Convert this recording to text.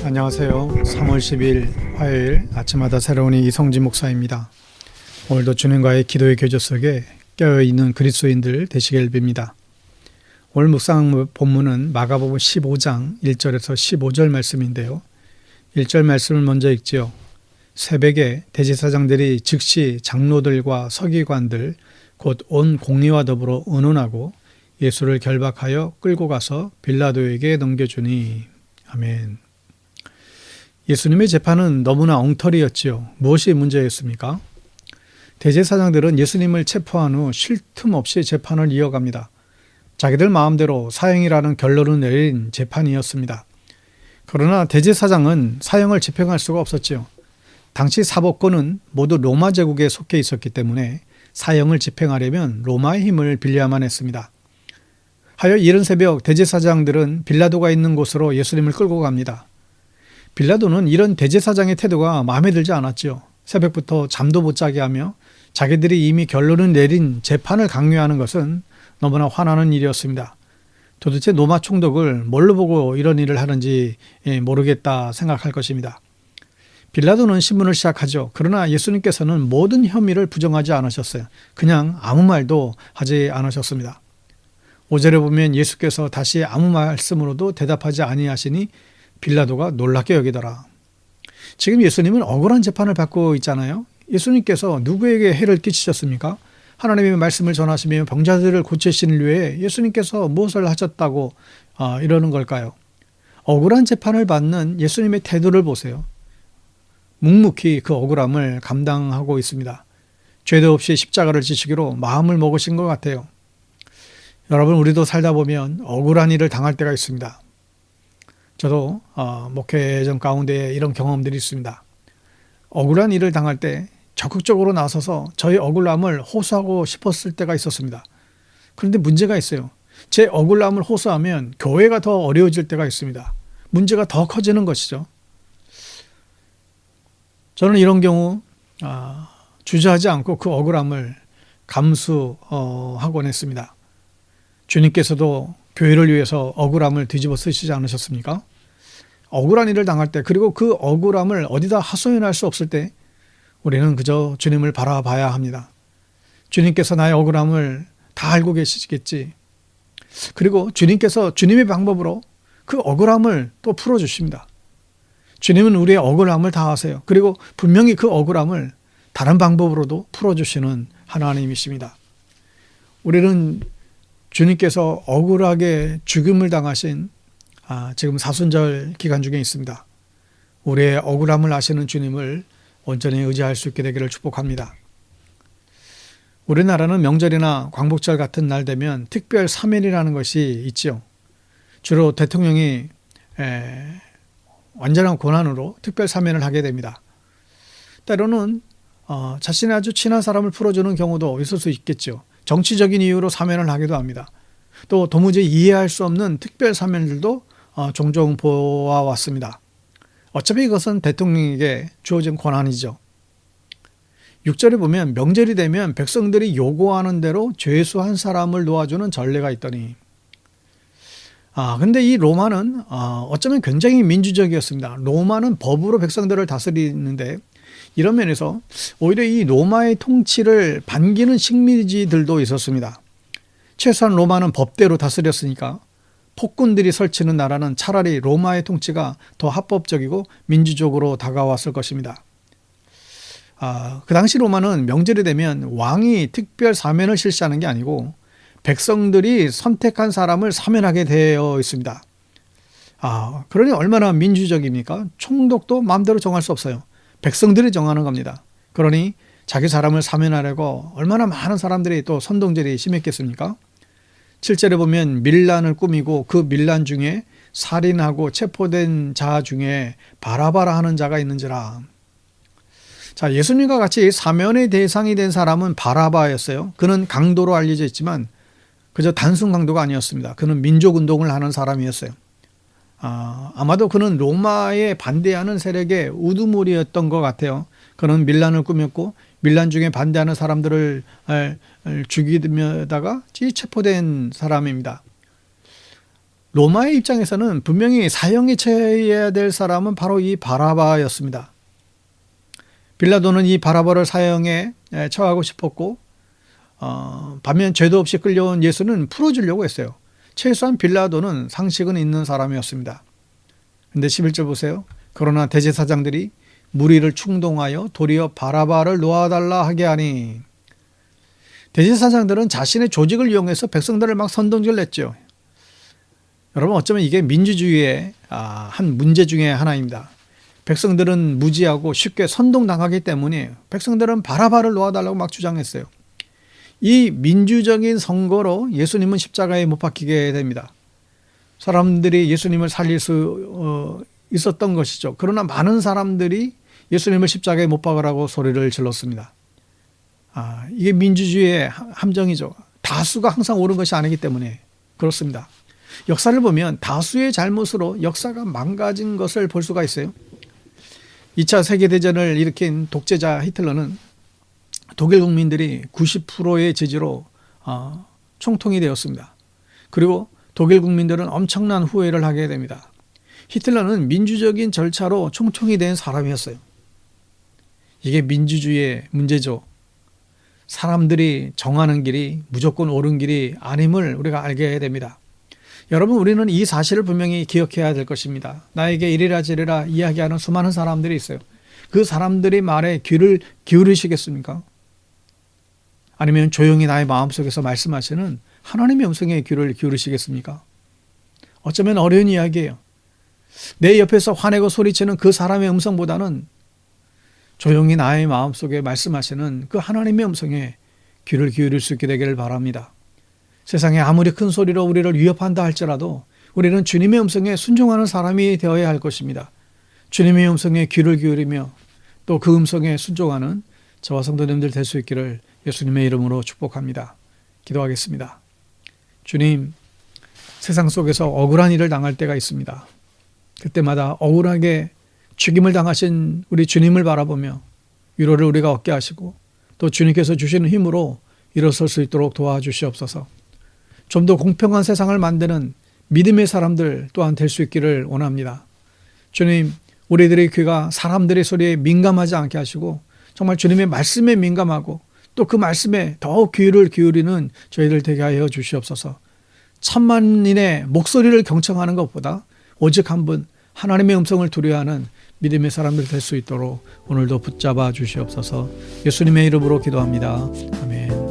안녕하세요. 3월 10일 화요일 아침마다 새로운 이성진 목사입니다. 오늘도 주님과의 기도의 교제 속에 깨어있는 그리스도인들 되시길 빕니다. 오늘 묵상 본문은 마가복음 15장 1절에서 15절 말씀인데요. 1절 말씀을 먼저 읽지요. 새벽에 대제사장들이 즉시 장로들과 서기관들 곧 온 공의와 더불어 의논하고 예수를 결박하여 끌고 가서 빌라도에게 넘겨주니. 아멘. 예수님의 재판은 너무나 엉터리였지요. 무엇이 문제였습니까? 대제사장들은 예수님을 체포한 후 쉴 틈 없이 재판을 이어갑니다. 자기들 마음대로 사형이라는 결론을 내린 재판이었습니다. 그러나 대제사장은 사형을 집행할 수가 없었지요. 당시 사법권은 모두 로마 제국에 속해 있었기 때문에 사형을 집행하려면 로마의 힘을 빌려야만 했습니다. 하여 이른 새벽 대제사장들은 빌라도가 있는 곳으로 예수님을 끌고 갑니다. 빌라도는 이런 대제사장의 태도가 마음에 들지 않았지요. 새벽부터 잠도 못 자게 하며 자기들이 이미 결론을 내린 재판을 강요하는 것은 너무나 화나는 일이었습니다. 도대체 로마 총독을 뭘로 보고 이런 일을 하는지 모르겠다 생각할 것입니다. 빌라도는 신문을 시작하죠. 그러나 예수님께서는 모든 혐의를 부정하지 않으셨어요. 그냥 아무 말도 하지 않으셨습니다. 5절에 보면 예수께서 다시 아무 말씀으로도 대답하지 아니하시니 빌라도가 놀랍게 여기더라. 지금 예수님은 억울한 재판을 받고 있잖아요. 예수님께서 누구에게 해를 끼치셨습니까? 하나님의 말씀을 전하시며 병자들을 고치시는 후에 예수님께서 무엇을 하셨다고 이러는 걸까요? 억울한 재판을 받는 예수님의 태도를 보세요. 묵묵히 그 억울함을 감당하고 있습니다. 죄도 없이 십자가를 지시기로 마음을 먹으신 것 같아요. 여러분, 우리도 살다 보면 억울한 일을 당할 때가 있습니다. 저도 목회전 가운데 이런 경험들이 있습니다. 억울한 일을 당할 때 적극적으로 나서서 저의 억울함을 호소하고 싶었을 때가 있었습니다. 그런데 문제가 있어요. 제 억울함을 호소하면 교회가 더 어려워질 때가 있습니다. 문제가 더 커지는 것이죠. 저는 이런 경우 주저하지 않고 그 억울함을 감수하곤 했습니다. 주님께서도 교회를 위해서 억울함을 뒤집어 쓰시지 않으셨습니까? 억울한 일을 당할 때, 그리고 그 억울함을 어디다 하소연할 수 없을 때 우리는 그저 주님을 바라봐야 합니다. 주님께서 나의 억울함을 다 알고 계시겠지. 그리고 주님께서 주님의 방법으로 그 억울함을 또 풀어주십니다. 주님은 우리의 억울함을 다 아세요. 그리고 분명히 그 억울함을 다른 방법으로도 풀어주시는 하나님이십니다. 우리는 주님께서 억울하게 죽음을 당하신 지금 사순절 기간 중에 있습니다. 우리의 억울함을 아시는 주님을 온전히 의지할 수 있게 되기를 축복합니다. 우리나라는 명절이나 광복절 같은 날 되면 특별 사면이라는 것이 있지요. 주로 대통령이 완전한 권한으로 특별 사면을 하게 됩니다. 때로는 자신의 아주 친한 사람을 풀어주는 경우도 있을 수 있겠죠. 정치적인 이유로 사면을 하기도 합니다. 또 도무지 이해할 수 없는 특별 사면들도 종종 보아왔습니다. 어차피 이것은 대통령에게 주어진 권한이죠. 6절에 보면 명절이 되면 백성들이 요구하는 대로 죄수한 사람을 놓아주는 전례가 있더니. 근데 이 로마는 어쩌면 굉장히 민주적이었습니다. 로마는 법으로 백성들을 다스리는데 이런 면에서 오히려 이 로마의 통치를 반기는 식민지들도 있었습니다. 최소한 로마는 법대로 다스렸으니까 폭군들이 설치는 나라는 차라리 로마의 통치가 더 합법적이고 민주적으로 다가왔을 것입니다. 그 당시 로마는 명절이 되면 왕이 특별 사면을 실시하는 게 아니고 백성들이 선택한 사람을 사면하게 되어 있습니다. 그러니 얼마나 민주적입니까? 총독도 마음대로 정할 수 없어요. 백성들이 정하는 겁니다. 그러니 자기 사람을 사면하려고 얼마나 많은 사람들이 또 선동질이 심했겠습니까? 7절에 보면 밀란을 꾸미고 그 밀란 중에 살인하고 체포된 자 중에 바라바라 하는 자가 있는지라. 자, 예수님과 같이 사면의 대상이 된 사람은 바라바였어요. 그는 강도로 알려져 있지만 그저 단순 강도가 아니었습니다. 그는 민족운동을 하는 사람이었어요. 아마도 그는 로마에 반대하는 세력의 우두머리였던 것 같아요. 그는 밀란을 꾸몄고 밀란 중에 반대하는 사람들을 죽이다가 체포된 사람입니다. 로마의 입장에서는 분명히 사형에 처해야 될 사람은 바로 이 바라바였습니다. 빌라도는 이 바라바를 사형에 처하고 싶었고 반면 죄도 없이 끌려온 예수는 풀어주려고 했어요. 최소한 빌라도는 상식은 있는 사람이었습니다. 그런데 11절 보세요. 그러나 대제사장들이 무리를 충동하여 도리어 바라바를 놓아달라 하게 하니, 대제사장들은 자신의 조직을 이용해서 백성들을 막 선동질 냈죠. 여러분, 어쩌면 이게 민주주의의 한 문제 중에 하나입니다. 백성들은 무지하고 쉽게 선동당하기 때문에 백성들은 바라바를 놓아달라고 막 주장했어요. 이 민주적인 선거로 예수님은 십자가에 못 박히게 됩니다. 사람들이 예수님을 살릴 수 있었던 것이죠. 그러나 많은 사람들이 예수님을 십자가에 못 박으라고 소리를 질렀습니다. 이게 민주주의의 함정이죠. 다수가 항상 옳은 것이 아니기 때문에 그렇습니다. 역사를 보면 다수의 잘못으로 역사가 망가진 것을 볼 수가 있어요. 2차 세계대전을 일으킨 독재자 히틀러는 독일 국민들이 90%의 지지로 총통이 되었습니다. 그리고 독일 국민들은 엄청난 후회를 하게 됩니다. 히틀러는 민주적인 절차로 총통이 된 사람이었어요. 이게 민주주의의 문제죠. 사람들이 정하는 길이 무조건 옳은 길이 아님을 우리가 알게 됩니다. 여러분, 우리는 이 사실을 분명히 기억해야 될 것입니다. 나에게 이리라 저리라 이야기하는 수많은 사람들이 있어요. 그 사람들이 말에 귀를 기울이시겠습니까? 아니면 조용히 나의 마음속에서 말씀하시는 하나님의 음성에 귀를 기울이시겠습니까? 어쩌면 어려운 이야기예요. 내 옆에서 화내고 소리치는 그 사람의 음성보다는 조용히 나의 마음속에 말씀하시는 그 하나님의 음성에 귀를 기울일 수 있게 되기를 바랍니다. 세상에 아무리 큰 소리로 우리를 위협한다 할지라도 우리는 주님의 음성에 순종하는 사람이 되어야 할 것입니다. 주님의 음성에 귀를 기울이며 또 그 음성에 순종하는 저와 성도님들 될 수 있기를 예수님의 이름으로 축복합니다. 기도하겠습니다. 주님, 세상 속에서 억울한 일을 당할 때가 있습니다. 그때마다 억울하게 죽임을 당하신 우리 주님을 바라보며 위로를 우리가 얻게 하시고 또 주님께서 주시는 힘으로 일어설 수 있도록 도와주시옵소서. 좀 더 공평한 세상을 만드는 믿음의 사람들 또한 될 수 있기를 원합니다. 주님, 우리들의 귀가 사람들의 소리에 민감하지 않게 하시고 정말 주님의 말씀에 민감하고 또 그 말씀에 더욱 귀를 기울이는 저희들 되게 하여 주시옵소서. 천만인의 목소리를 경청하는 것보다 오직 한 분 하나님의 음성을 두려워하는 믿음의 사람들 될 수 있도록 오늘도 붙잡아 주시옵소서. 예수님의 이름으로 기도합니다. 아멘.